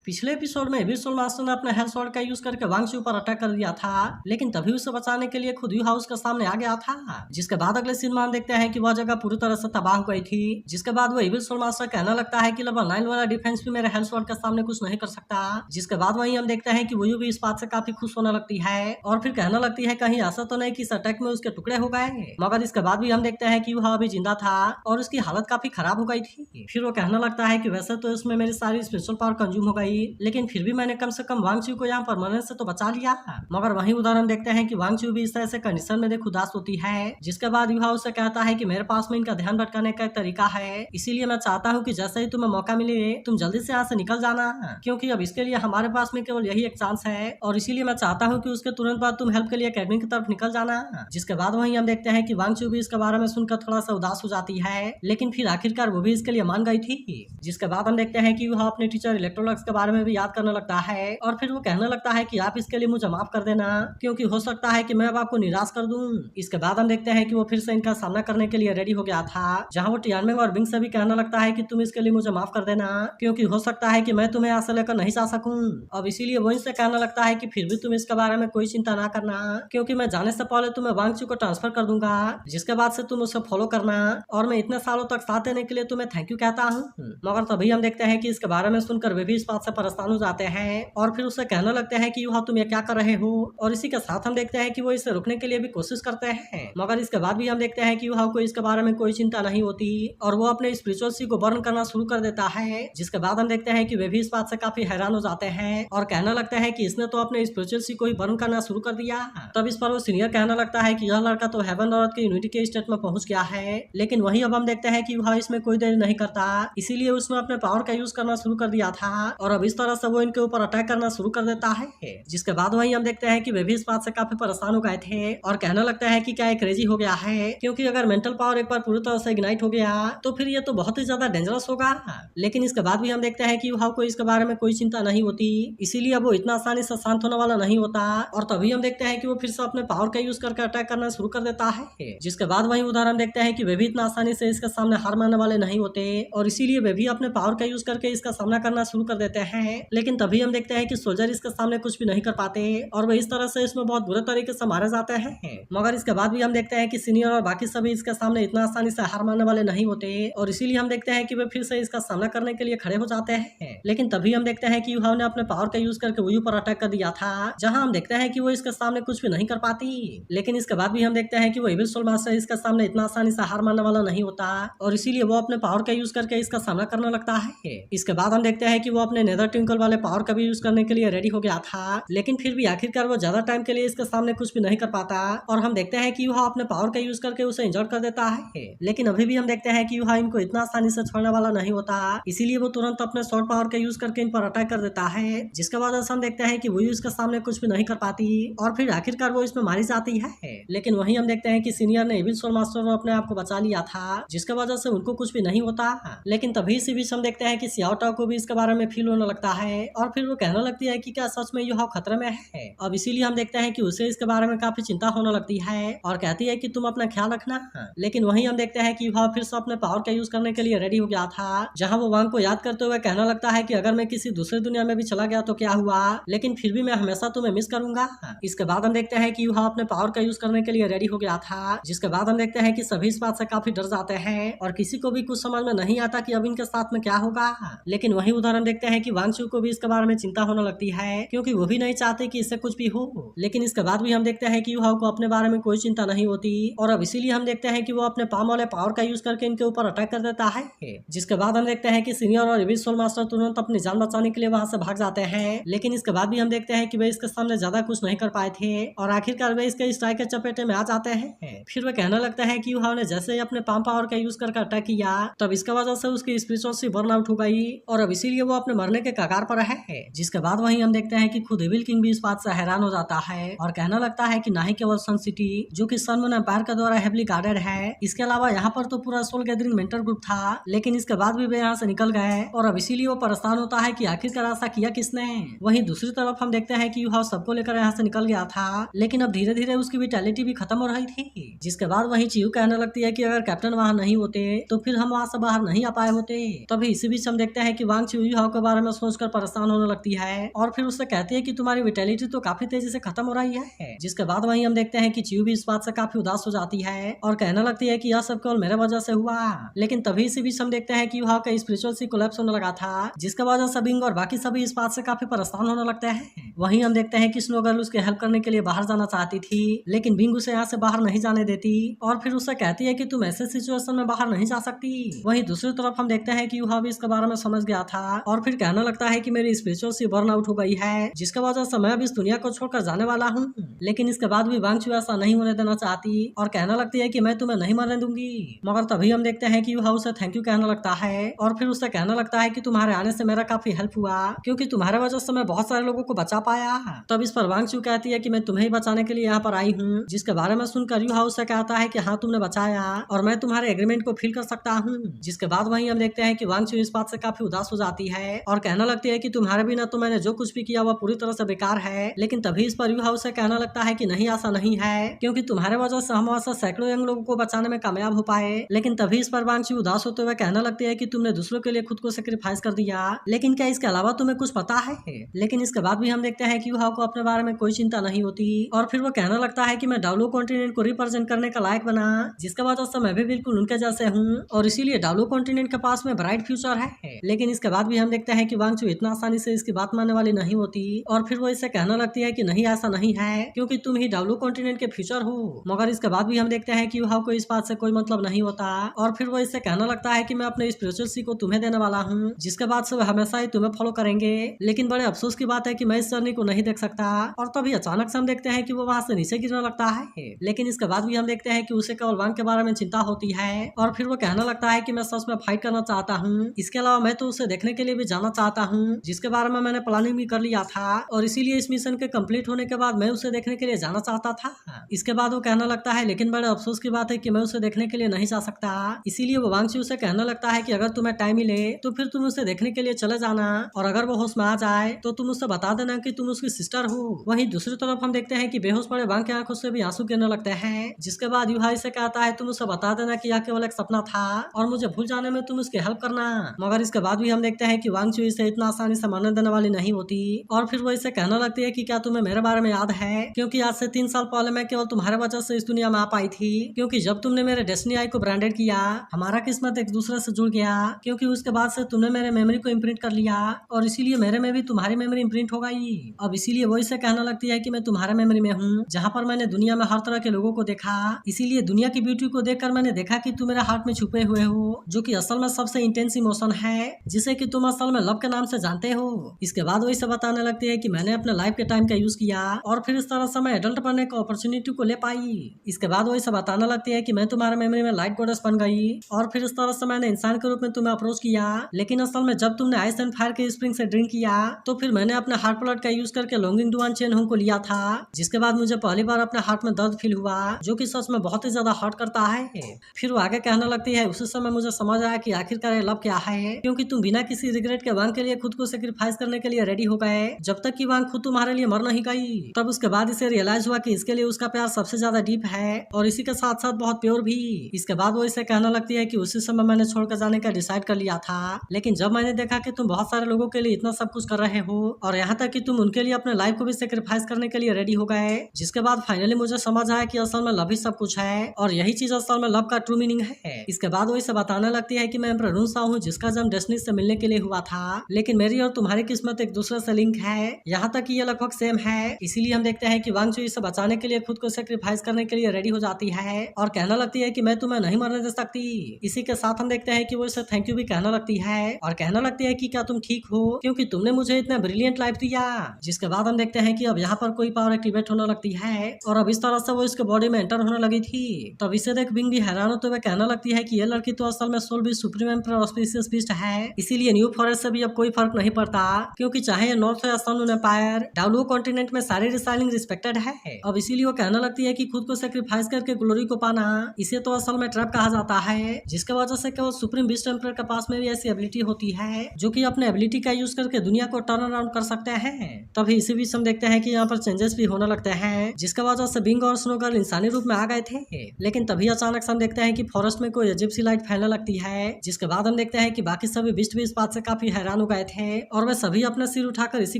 पिछले एपिसोड में विश्व मास्टर ने अपने हेल्थ स्वॉर्ड का यूज करके वांग चू पर अटैक कर दिया था, लेकिन तभी उसे बचाने के लिए खुद यू हाउस के सामने आ गया था। जिसके बाद अगले सीन में हम देखते हैं कि वह जगह पूरी तरह से तबाह हो गई थी। जिसके बाद वह विश्व मास्टर कहने लगता है कि लेवल 9 वाला डिफेंस भी मेरे हेल्थ स्वॉर्ड के सामने कुछ नहीं कर सकता। जिसके बाद वहीं हम देखते हैं कि वो भी इस बात से काफी खुश होने लगती है और फिर कहने लगती है कहीं ऐसा तो नहीं कि इस अटैक में उसके टुकड़े हो गए। मगर इसके बाद भी हम देखते हैं कि वह अभी जिंदा था और उसकी हालत काफी खराब हो गई थी। फिर वो कहने लगता है कि वैसे तो इसमें मेरी सारी स्पेशल पावर कंज्यूम हो गई, लेकिन फिर भी मैंने कम से कम वांग चू को यहाँ पर मरने से तो बचा लिया। मगर वहीं उदाहरण देखते हैं कि वांग चू भी इस तरह से कंडीशन में देख उदास होती है। जिसके बाद युवा उसे कहता है कि मेरे पास में इनका ध्यान भटकाने का एक तरीका है, इसीलिए मैं चाहता हूँ कि जैसे ही तुम्हें मौका मिले तुम जल्दी से यहाँ से निकल जाना, क्योंकि अब इसके लिए हमारे पास में केवल यही एक चांस है और इसीलिए मैं चाहता हूँ कि उसके तुरंत बाद तुम हेल्प के लिए अकेडमी की तरफ निकल जाना। जिसके बाद वहीं हम देखते हैं कि वांग चू भी इसके बारे में सुनकर थोड़ा सा उदास हो जाती है, लेकिन फिर आखिरकार वो भी इसके लिए मान गई थी। जिसके बाद हम देखते हैं कि वह अपने टीचर इलेक्ट्रोलक्स के बारे में भी याद करने लगता है और फिर वो कहने लगता है कि आप इसके लिए मुझे माफ कर देना, क्योंकि हो सकता है कि मैं अब आपको निराश कर दूं। इसके बाद हम देखते हैं कि वो फिर से इनका सामना करने के लिए रेडी हो गया था, जहां वो टियानमेंग और बिंग से भी कहने लगता है कि तुम इसके लिए मुझे माफ कर देना, क्योंकि हो सकता है कि मैं तुम्हें यहाँ से लेकर नहीं जा सकूं। अब इसीलिए वो इनसे कहने लगता है कि फिर भी तुम इसके बारे में कोई चिंता ना करना, क्योंकि मैं जाने से पहले तुम्हें वांग चू को ट्रांसफर कर दूंगा, जिसके बाद से तुम उसे फॉलो करना और मैं इतने सालों तक साथ देने के लिए तुम्हें थैंक यू कहता हूँ। मगर तभी हम देखते हैं कि इसके बारे में सुनकर वे भी इस बात से परेशान हो जाते हैं और फिर उसे कहने लगते हैं कि युवा तुम ये क्या कर रहे हो, और इसी के साथ हम देखते हैं कि वो इसे रोकने के लिए भी कोशिश करते हैं। मगर इसके बाद भी हम देखते हैं कि युवा को इसके बारे में कोई चिंता नहीं होती और वो अपने स्पिरिचुअल सी को बर्न करना शुरू कर देता है। जिसके बाद हम देखते हैं कि वे भी इस बात से काफी हैरान हो जाते हैं और कहने लगते हैं कि इसने तो अपने स्पिरिचुअल सी को ही बर्न करना शुरू कर दिया। तब इस पर वो सीनियर कहने लगता है कि यह लड़का तो हेवन और अर्थ की यूनिटी के स्टेट में पहुंच गया है, लेकिन वही अब हम देखते हैं कि वह इसमें कोई देर नहीं करता, इसीलिए उसने अपने पावर का यूज करना शुरू कर दिया था और अब इस तरह से वो इनके ऊपर अटैक करना शुरू कर देता है। जिसके बाद वहीं हम देखते हैं कि वे भी इस बात से काफी परेशान हो गए थे और कहने लगता है कि क्या एक क्रेजी हो गया है, क्योंकि अगर मेंटल पावर एक बार पूरी तरह से इग्नाइट हो गया तो फिर ये तो बहुत ही ज्यादा डेंजरस होगा। लेकिन इसके बाद भी हम देखते हैं कि युवा को इसके बारे में कोई चिंता नहीं होती, इसीलिए वो इतना आसानी से शांत होने वाला नहीं होता और तभी हम देखते हैं कि वो फिर से अपने पावर का यूज करके अटैक करना शुरू कर देता है। जिसके बाद वही उदाहरण देखते हैं कि वे भी इतना आसानी से इसके सामने हार मानने वाले नहीं होते और इसीलिए वे भी अपने पावर का यूज करके इसका सामना करना शुरू कर देते हैं। लेकिन तभी हम देखते हैं कि सोल्जर इसके सामने कुछ भी नहीं कर पाते और वे इस तरह से इसमें बहुत बुरे तरीके से मारे जाते हैं। मगर इसके बाद भी हम देखते हैं कि सीनियर और बाकी सभी इसके सामने इतना आसानी से हार मानने वाले नहीं होते और इसीलिए हम देखते हैं कि वे फिर से इसका सामना करने के लिए खड़े हो जाते हैं। लेकिन तभी हम देखते हैं कि युवा ने अपने पावर का यूज करके वही पर अटैक कर दिया था, जहां हम देखते हैं कि वो इसके सामने कुछ भी नहीं कर पाती। लेकिन इसके बाद भी हम देखते हैं कि वो एविल सोल मास्टर इसके सामने इतना आसानी से हार मानने वाला नहीं होता और इसीलिए वो अपने पावर का यूज करके इसका सामना करने लगता है। इसके बाद हम देखते हैं कि वो अपने नेदर ट्विंकल वाले पावर का भी यूज करने के लिए रेडी हो गया था, लेकिन फिर भी आखिरकार वो ज्यादा टाइम के लिए इसके सामने कुछ भी नहीं कर पाता और हम देखते हैं कि युवा अपने पावर का यूज करके उसे इंजर्ड कर देता है। लेकिन अभी भी हम देखते हैं कि युवा इनको इतना आसानी से छोड़ने वाला नहीं होता, इसीलिए वो तुरंत अपने शॉर्ट पावर का यूज करके इन पर अटैक कर देता है। जिसके बाद हम देखते हैं कि वो इसके सामने कुछ भी नहीं कर पाती और फिर आखिरकार वो इसमें मारी जाती है। लेकिन वहीं हम देखते हैं कि सीनियर ने एविल सोल मास्टर ने अपने आप को बचा लिया था, जिसके वजह से उनको कुछ भी नहीं होता। लेकिन तभी इसी बीच हम देखते हैं कि सियाओटा को भी इसके बारे में फील होने लगता है और फिर वो कहने लगती है कि क्या सच में युवा खतरे में है। अब इसीलिए हम देखते हैं कि उसे इसके बारे में काफी चिंता होने लगती है और कहती है कि तुम अपना ख्याल रखना। लेकिन वहीं हम देखते हैं कि युवा फिर से अपने पावर का यूज करने के लिए रेडी हो गया था, जहां वो वांग को याद करते हुए कहने लगता है कि अगर मैं किसी दूसरी दुनिया में भी चला गया तो क्या हुआ, लेकिन फिर भी मैं हमेशा तुम्हें मिस करूंगा। इसके बाद हम देखते हैं कि युवा अपने पावर का यूज करने के लिए रेडी हो गया था, जिसके बाद हम देखते हैं कि सभी इस बात से काफी डर जाते हैं और किसी को भी कुछ समझ में नहीं आता कि अब इनके साथ में क्या होगा। लेकिन वही उदाहरण देखते हैं कि वांग चू को भी इसके बारे में चिंता होने लगती है, क्योंकि वो भी नहीं चाहते कि इससे कुछ भी हो। लेकिन इसके बाद भी हम देखते हैं कि युवा को अपने बारे में कोई चिंता नहीं होती और अब इसीलिए हम देखते हैं कि वो अपने पाम वाले पावर का यूज करके इनके ऊपर अटैक कर देता है। जिसके बाद हम देखते हैं कि सीनियर और एविल सोल मास्टर तुरंत अपनी जान बचाने के लिए वहां से भाग जाते हैं। लेकिन इसके बाद भी हम देखते हैं कि वे इसके सामने ज्यादा कुछ नहीं कर पाए थे और आखिरकार वे इसके स्ट्राइक के चपेटे में आ जाते हैं। फिर वे कहने लगते हैं कि युवा ने जैसे ही अपने पाम पावर का यूज करके अटैक किया, तब इसके वजह से उसकी स्पिरिचुअल सी बर्न आउट हो गई और अब इसीलिए वो अपने मरने के कगार पर है। जिसके बाद वहीं हम देखते हैं कि खुद एविल किंग भी इस बात से हैरान हो जाता है और कहने लगता है कि ना ही केवल सन सिटी, जो कि सन मून एम्पायर के द्वारा हेवली गार्डेड है, इसके अलावा यहाँ पर तो पूरा सोल गैदरिंग मेंटर ग्रुप था, लेकिन इसके बाद भी वे यहाँ से निकल गए और अब इसीलिए वो परेशान होता है कि आखिरकार ऐसा किया किसने। वहीं दूसरी तरफ हम देखते हैं कि युवा सबको लेकर यहाँ से निकल गया था, लेकिन अब धीरे धीरे उसकी विटैलिटी भी खत्म हो रही थी। जिसके बाद वहीं चियू कहने लगती है कि अगर कैप्टन वहाँ नहीं होते तो फिर हम वहाँ से बाहर नहीं आ पाए होते। तभी इसी बीच हम देखते हैं कि वांग चियू युवा के बारे में सोचकर परेशान होने लगती है और फिर उससे कहती है कि तुम्हारी विटेलिटी तो काफी तेजी से खत्म हो रही है। जिसके बाद वहीं हम देखते हैं कि चियू भी इस बात से काफी उदास हो जाती है और कहने लगती है कि यह सब केवल मेरे वजह से हुआ। लेकिन तभी इसी बीच हम देखते हैं कि युहा का स्पिरिचुअल सी कोलैप्स होने लगा था, जिसके वजह से बिंग और बाकी सभी इस बात से काफी परेशान होने लगते हैं। वहीं हम देखते हैं कि स्नो गर्ल उसकी हेल्प करने के लिए बाहर जाना चाहती थी, लेकिन बिंग उसे यहाँ से बाहर नहीं जाने देती और फिर उससे कहती है कि तुम ऐसे सिचुएशन में बाहर नहीं जा सकती। वहीं दूसरी तरफ हम देखते हैं कि युहा भी इसके बारे में समझ गया था और फिर कहने लगता है कि मेरी स्पिरिचुअल सी बर्न आउट हो गई है, जिसके वजह से मैं अब इस दुनिया को छोड़कर जाने वाला हूँ। लेकिन इसके बाद भी वांगचू ऐसा नहीं होने देना चाहती और कहने लगती है कि मैं तुम्हें नहीं मरने दूंगी। मगर तभी हम देखते हैं कि युहा उसे थैंक यू कहने लगता है और फिर उससे कहने लगता है कि तुम्हारे आने से मेरा काफी हेल्प हुआ, क्योंकि तुम्हारे वजह से मैं बहुत सारे लोगों को बचा पाया। तब इस पर वांगचू कहती है कि मैं तुम्हें ही बचाने के लिए यहाँ पर आई हूँ, जिसके बारे में सुनकर युहा उससे कहता है कि हाँ तुमने बचाया और मैं तुम्हारे एग्रीमेंट को फील कर सकता हूँ। जिसके बाद वहीं हम देखते हैं कि वांगचू इस बात से काफी उदास हो जाती है और कहने लगती है कि तुम्हारे बिना तो मैंने जो कुछ भी किया वह पूरी तरह से बेकार है। लेकिन तभी इस पर युहा उसे कहने लगता है कि नहीं ऐसा नहीं है, क्योंकि तुम्हारे वजह से हम वैसे सैकड़ों यंग लोगों को बचाने में कामयाब हो पाए। लेकिन तभी इस पर वांगचू उदास होते हुए कहने लगती है कि तुमने दूसरों के लिए खुद को सेक्रीफाइस कर दिया, लेकिन क्या इसके अलावा तुम्हें कुछ पता है? लेकिन इसके बाद भी हम देखते हैं कि युहा को अपने बारे में कोई चिंता नहीं होती और फिर वो कहने लगता है कि मैं डाब्लो कॉन्टिनेंट को रिप्रेजेंट करने का लायक बना, जिसके वजह से मैं भी बिल्कुल उनके जैसे हूँ और इसीलिए डाब्लो कॉन्टिनेंट के पास में ब्राइट फ्यूचर है। लेकिन इसके बाद भी हम देखते हैं कि वांगचू इतना आसानी से इसकी बात मानने वाली नहीं होती और फिर वो इससे कहने लगती है कि नहीं ऐसा नहीं है, क्योंकि तुम ही डाब्लो कॉन्टिनेंट के फ्यूचर हो। मगर इसके बाद भी हम देखते हैं कि युहा को इस बात से कोई मतलब नहीं होता और फिर वो इससे कहने लगता है कि मैं अपने स्पिरिचुअल सी को तुम्हें देने वाला हूँ, जिसके बाद से हमेशा ही तुम्हें फॉलो करेंगे। लेकिन बड़े अफसोस की बात है कि मैं इस जर्नी को नहीं देख सकता। और तभी अचानक से हम देखते हैं कि वो वहाँ से नीचे गिरने लगता है। लेकिन इसके बाद भी हम देखते हैं कि उसे केवल वांग के बारे में चिंता होती है और फिर वो कहने लगता है कि मैं सच में फाइट करना चाहता हूँ, इसके अलावा मैं तो उसे देखने के लिए भी जाना चाहता हूँ, जिसके बारे में मैंने प्लानिंग भी कर लिया था और इसीलिए इस मिशन के कंप्लीट होने के बाद मैं उसे देखने के लिए जाना चाहता था। इसके बाद वो कहने लगता है लेकिन बड़े अफसोस की बात है कि मैं उसे देखने के लिए नहीं जा सकता। इसीलिए वो वांगचू उसे कहने लगता है कि अगर तुम्हें टाइम मिले तो फिर तुम उसे देखने के लिए चले जाना और अगर वो होश में आ जाए तो तुम उसे बता देना कि तुम उसकी सिस्टर हो। वहीं दूसरी तरफ हम देखते हैं कि बेहोश पड़े वांग की आंखों से भी आंसू गिरने लगते हैं, जिसके बाद युहा से कहता है तुम उसे बता देना कि यह केवल एक सपना था और मुझे भूल जाने में तुम उसकी हेल्प करना। मगर इसके बाद भी हम देखते हैं कि वांगचू इसे इतना आसानी से मरने देने वाली नहीं होती और फिर वो इसे कहने लगती है कि क्या तुम्हें मेरे बारे में याद है, क्योंकि आज से 3 साल पहले मैं केवल तुम्हारे वजह से इस दुनिया में आ पाई थी, क्योंकि जब तुमने मेरे डेस्टिनी आई को ब्रांडेड किया हमारा किस्मत एक दूसरे से जुड़ गया, क्योंकि उसके बाद से तुमने मेरे मेमोरी को इम्प्रिंट कर लिया और इसीलिए मेरे में भी तुम्हारी मेमोरी इम्प्रिंट हो गई। अब इसीलिए वो इसे कहने लगती है कि मैं तुम्हारे मेमोरी में हूँ, जहाँ पर मैंने दुनिया में हर तरह के लोगों को देखा, इसीलिए दुनिया की ब्यूटी को देखकर मैंने देखा कि तुम मेरे हार्ट में छुपे हुए हो, जो कि असल में सबसे इंटेंस इमोशन है जिसे कि तुम असल में लव के नाम से जानते हो। इसके बाद वो इसे बताने लगती है कि मैंने अपने लाइफ के टाइम का यूज किया और फिर इस तरह से मैं एडल्ट बनने का अपॉर्चुनिटी को ले पाई। इसके बाद वो इसे बताने लगती है कि मैं तुम्हारे मेमोरी में लाइट गॉडेस बन गई और फिर इस तरह से मैंने इंसान के रूप में तुम्हें अप्रोच किया, लेकिन असल में जब तुमने आइस एंड फायर के स्प्रिंग से ड्रिंक किया तो फिर मैंने अपने हार्ट ब्लड का यूज करके लॉन्गिंग टू अनचेन हूं को लिया था, जिसके बाद मुझे पहली बार अपने हार्ट में दर्द फील हुआ, जो कि सच में बहुत ही ज्यादा हर्ट करता है। फिर वो आगे कहने लगती है उसी समय मुझे समझ आया कि आखिरकार लव क्या है, क्योंकि तुम बिना किसी रिग्रेट के वांग के लिए खुद को सेक्रीफाइस करने के लिए रेडी हो गए, जब तक कि वांग खुद तुम्हारे लिए मर नहीं गई। तब उसके बाद इसे रियलाइज हुआ कि इसके लिए उसका प्यार सबसे ज्यादा डीप है और इसी के साथ साथ बहुत प्योर भी। इसके बाद वो इसे कहने लगती है कि उसी समय मैंने छोड़कर जाने का डिसाइड कर लिया था, लेकिन जब मैंने देखा कि तुम बहुत सारे लोगों के लिए इतना सब कुछ कर रहे हो और यहाँ तक कि तुम उनके लिए अपने लाइफ को भी सेक्रीफाइस करने के लिए रेडी हो गए, जिसके बाद फाइनली मुझे समझ आया कि असल में लव ही सब कुछ है और यही चीज असल में लव का ट्रू मीनिंग है। इसके बाद वो इसे बताने लगती है कि मैं एम्परर रूसा हूँ जिसका जन्म डेस्टिनी से मिलने के लिए हुआ था, लेकिन मेरी और तुम्हारी किस्मत एक दूसरे से लिंक है, यहाँ तक कि ये लगभग सेम है। इसीलिए हम देखते हैं कि वांगचू इसे बचाने के लिए खुद को सेक्रीफाइस करने के लिए रेडी हो जाती है और कहने लगती है कि मैं तुम्हें नहीं मरने दे सकती। इसी के साथ हम देखते हैं कि वो इसे थैंक यू भी कहने लगती है और कहने लगती है कि क्या तुम ठीक हो, क्योंकि तुमने मुझे इतना ब्रिलियंट लाइफ दिया। जिसके बाद हम देखते हैं कि अब यहाँ पर कोई पावर एक्टिवेट होने लगती है और अब इस तरह से वो इसके बॉडी में एंटर होने लगी थी। तब इसे देख बिंग भी हैरान होते हुए कहने लगती है कि ये लड़की तो असल में सोल भी सुप्रीम एम्परर ऑस्पिशियस बीस्ट है, इसीलिए न्यू फॉरेस्ट से भी अब कोई फर्क नहीं पड़ता, क्योंकि चाहे ये नॉर्थ या साउथ एम्पायर डाब्लो कॉन्टिनेंट में सारी रिसाइलिंग रिस्पेक्टेड है। अब इसीलिए वो कहने लगती है कि खुद को सेक्रीफाइस करके ग्लोरी को पाना इसे तो असल में ट्रैप कहा जाता है, जिसके वजह से केवल सुप्रीम बीस्ट एम्परर के पास में भी ऐसी एबिलिटी होती है जो कि अपने एबिलिटी का यूज करके दुनिया को टर्न अराउंड कर सकते हैं। तभी इसी बीच हम देखते हैं कि यहाँ पर चेंजेस भी होने लगते हैं, जिसके वजह से बिंग और स्नो गर्ल इंसानी रूप में आ गए थे, लेकिन तभी अचानक से हम देखते हैं कि फॉरेस्ट में कोई अजीब सी लाइट फैलने लगती है, जिसके बाद हम देखते हैं कि बाकी सभी बीस्ट भी इस बात से काफी हैरान हो गए थे और वे सभी अपना सिर उठाकर इसी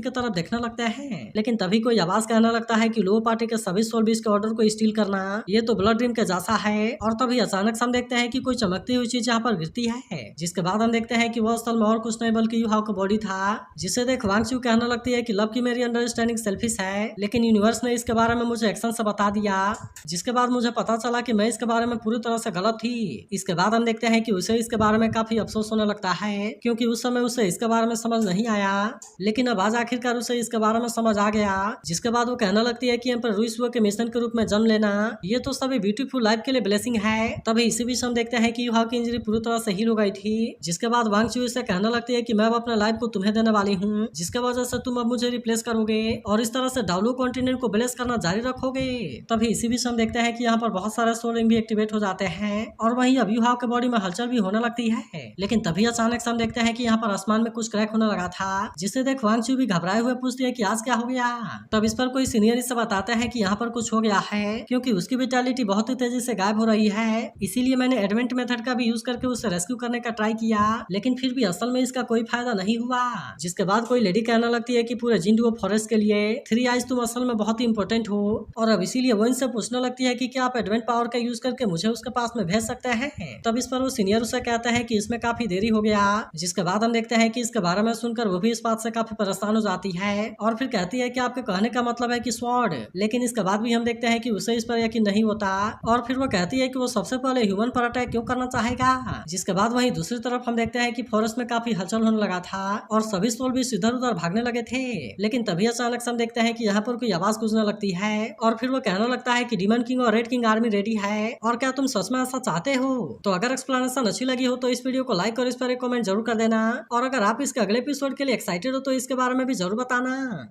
की तरफ देखने लगते हैं। लेकिन तभी कोई आवाज कहने लगता है कि लो पार्टी के सभी सोल बीस के ऑर्डर को स्टील करना ये तो ब्लड ड्रीम के जैसा है। और तभी अचानक से हम देखते हैं कि कोई चमकती हुई चीज यहाँ पर गिरती है, जिसके बाद हम देखते हैं कि वह असल में और कुछ नहीं बल्कि यू हाउ का बॉडी था, जिसे देख वांग चू कहने लगती है कि लव की मेरी अंडरस्टैंडिंग सेल्फिश है, लेकिन यूनिवर्स ने इसके बारे में मुझे एक्शन से बता दिया, जिसके बाद मुझे पता चला कि मैं इसके बारे में पूरी तरह से गलत थी। इसके बाद हम देखते हैं कि उसे इसके बारे में काफी अफसोस होने लगता है, क्योंकि उस समय उसे इसके बारे में समझ नहीं आया, लेकिन अब आज आखिरकार उसे इसके बारे में समझ आ गया। जिसके बाद वो कहने लगती है कि एम्पर रुइसुओ के मिशन के रूप में जन्म लेना ये तो सभी ब्यूटीफुल लाइफ के लिए ब्लेसिंग है। तभी इसी बीच हम देखते हैं कि यूहाओ की इंजरी पूरी तरह से हील हो गई थी, जिसके बाद वांग चू इसे कहने लगती है कि मैं अब अपने लाइफ को तुम्हें देने वाली हूँ, जिसके वजह से तुम अब मुझे रिप्लेस करोगे और इस तरह से डाउलो कॉन्टिनेंट को ब्लेस करना जारी रखोगे। तभी इसी बीच हम देखते हैं कि यहाँ पर बहुत सारे सोल रिंग भी एक्टिवेट हो जाते हैं और वहीं अब यूहाओ के बॉडी में हलचल भी होने लगती है। लेकिन तभी अचानक से हम देखते हैं कि यहाँ पर आसमान में कुछ क्रैक होने लगा था, जिसे देख वांग चू भी घबराए हुए पूछती है कि आज क्या हो गया। तब इस पर कोई सीनियर इससे बताते हैं कि यहाँ पर कुछ हो गया है, क्योंकि उसकी विटालिटी बहुत ही तेजी से गायब हो रही है, इसीलिए मैंने एडवेंट मेथड का भी यूज करके उसे रेस्क्यू करने का ट्राई किया, लेकिन फिर भी असल में इसका कोई फायदा नहीं हुआ। जिसके बाद कोई लेडी कहने लगती है कि पूरे जिंडुओ फॉरेस्ट के लिए 3 आइज तुम असल में बहुत ही इंपॉर्टेंट हो, और अब इसीलिए वो इनसे पूछने लगती है कि क्या आप एडवेंट पावर का यूज करके मुझे उसके पास में भेज सकते हैं। तब इस पर वो सीनियर उसे कहते हैं कि इसमें काफी देरी हो गया। जिसके बाद हम देखते हैं कि इसके बारे में सुनकर वो भी इस बात से काफी परेशान हो जाती है और फिर कहती है कि आपके कहने का मतलब है कि स्वॉर्ड, लेकिन इसके बाद भी हम देखते हैं कि उसे इस पर यकीन नहीं होता और फिर वो कहती है कि वो सबसे पहले ह्यूमन पर अटैक क्यों करना चाहेगा। जिसके बाद वहीं दूसरी तरफ हम देखते हैं कि फॉरेस्ट में काफी हलचल होने लगा था और सभी सोल भी इधर उधर भागने लगे थे, लेकिन तभी अचानक से हम देखते हैं कि यहाँ पर कोई आवाज गूंजने लगती है और फिर वो कहने लगता है कि डीमन किंग और रेड किंग आर्मी रेडी है, और क्या तुम सच में ऐसा चाहते हो। तो अगर एक्सप्लेनेशन अच्छी लगी हो तो इस वीडियो को लाइक और इस पर एक कमेंट जरूर कर देना, और अगर आप इसके अगले एपिसोड के लिए एक्साइटेड हो तो इसके बारे में भी जरूर बताना।